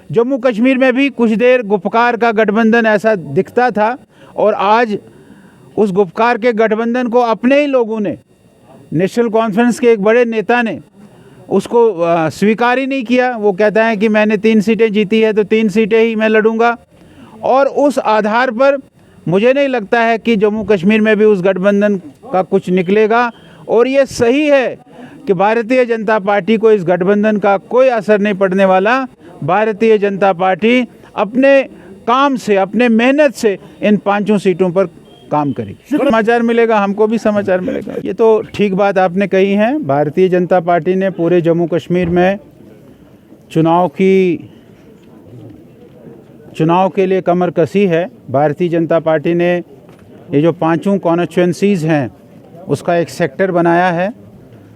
जम्मू कश्मीर में भी कुछ देर गुपकार का गठबंधन ऐसा दिखता था और आज उस गुपकार के गठबंधन को अपने ही लोगों ने, नेशनल कॉन्फ्रेंस के एक बड़े नेता ने उसको स्वीकार ही नहीं किया। वो कहता है कि मैंने 3 सीटें जीती है तो 3 सीटें ही मैं लड़ूंगा, और उस आधार पर मुझे नहीं लगता है कि जम्मू कश्मीर में भी उस गठबंधन का कुछ निकलेगा। और ये सही है कि भारतीय जनता पार्टी को इस गठबंधन का कोई असर नहीं पड़ने वाला। भारतीय जनता पार्टी अपने काम से, अपने मेहनत से इन 5 सीटों पर काम करेगी। समाचार मिलेगा, हमको भी समाचार मिलेगा। ये तो ठीक बात आपने कही है। भारतीय जनता पार्टी ने पूरे जम्मू कश्मीर में चुनाव के लिए कमर कसी है। भारतीय जनता पार्टी ने ये जो 5 कॉन्स्टिट्यूएंसीज़ हैं उसका एक सेक्टर बनाया है,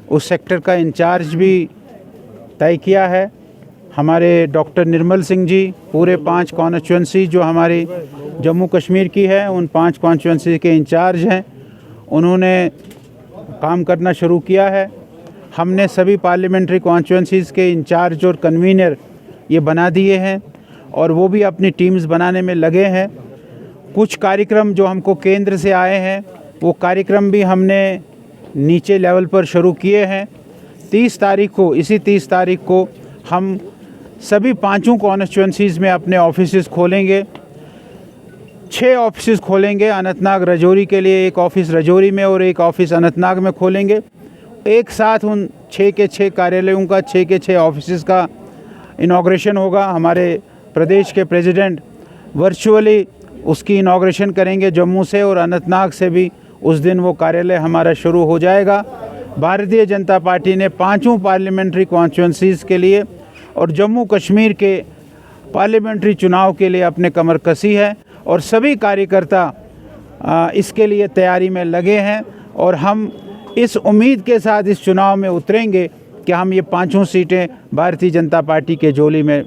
उस सेक्टर का इंचार्ज भी तय किया है। हमारे डॉक्टर निर्मल सिंह जी पूरे 5 कॉन्स्टिट्यूएंसी जो हमारी जम्मू कश्मीर की है उन 5 कॉन्स्टिट्यूएंसी के इंचार्ज हैं, उन्होंने काम करना शुरू किया है। हमने सभी पार्लियामेंट्री कॉन्स्टिट्यूएंसीज़ के इंचार्ज और कन्वीनर ये बना दिए हैं और वो भी अपनी टीम्स बनाने में लगे हैं। कुछ कार्यक्रम जो हमको केंद्र से आए हैं वो कार्यक्रम भी हमने नीचे लेवल पर शुरू किए हैं। 30 तारीख को हम सभी 5 कॉन्स्टिट्यूएंसीज़ में अपने ऑफिसेज़ खोलेंगे। 6 ऑफिसेज़ खोलेंगे। अनंतनाग राजौरी के लिए एक ऑफ़िस राजौरी में और एक ऑफ़िस अनंतनाग में खोलेंगे। एक साथ उन 6 के 6 कार्यालयों का, 6 के 6 ऑफिसेज़ का इनॉग्रेशन होगा। हमारे प्रदेश के प्रेसिडेंट वर्चुअली उसकी इनॉग्रेशन करेंगे जम्मू से, और अनंतनाग से भी उस दिन वो कार्यालय हमारा शुरू हो जाएगा। भारतीय जनता पार्टी ने 5 पार्लियामेंट्री कॉन्स्टिट्यूएंसीज़ के लिए और जम्मू कश्मीर के पार्लियामेंट्री चुनाव के लिए अपने कमर कसी है और सभी कार्यकर्ता इसके लिए तैयारी में लगे हैं। और हम इस उम्मीद के साथ इस चुनाव में उतरेंगे कि हम ये 5 सीटें भारतीय जनता पार्टी के झोली में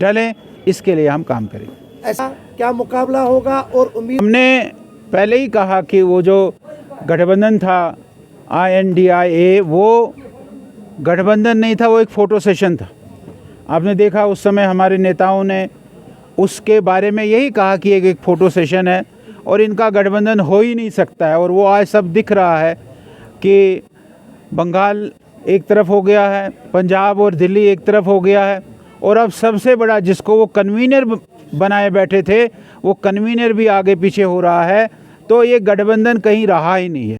डलें, इसके लिए हम काम करेंगे। ऐसा क्या मुकाबला होगा और उम्मीद? हमने पहले ही कहा कि वो जो गठबंधन था INDIA, वो गठबंधन नहीं था, वो एक फ़ोटो सेशन था। आपने देखा उस समय हमारे नेताओं ने उसके बारे में यही कहा कि एक फ़ोटो सेशन है और इनका गठबंधन हो ही नहीं सकता है। और वो आज सब दिख रहा है कि बंगाल एक तरफ हो गया है, पंजाब और दिल्ली एक तरफ हो गया है, और अब सबसे बड़ा जिसको वो कन्वीनर बनाए बैठे थे वो कन्वीनर भी आगे पीछे हो रहा है। तो ये गठबंधन कहीं रहा ही नहीं है।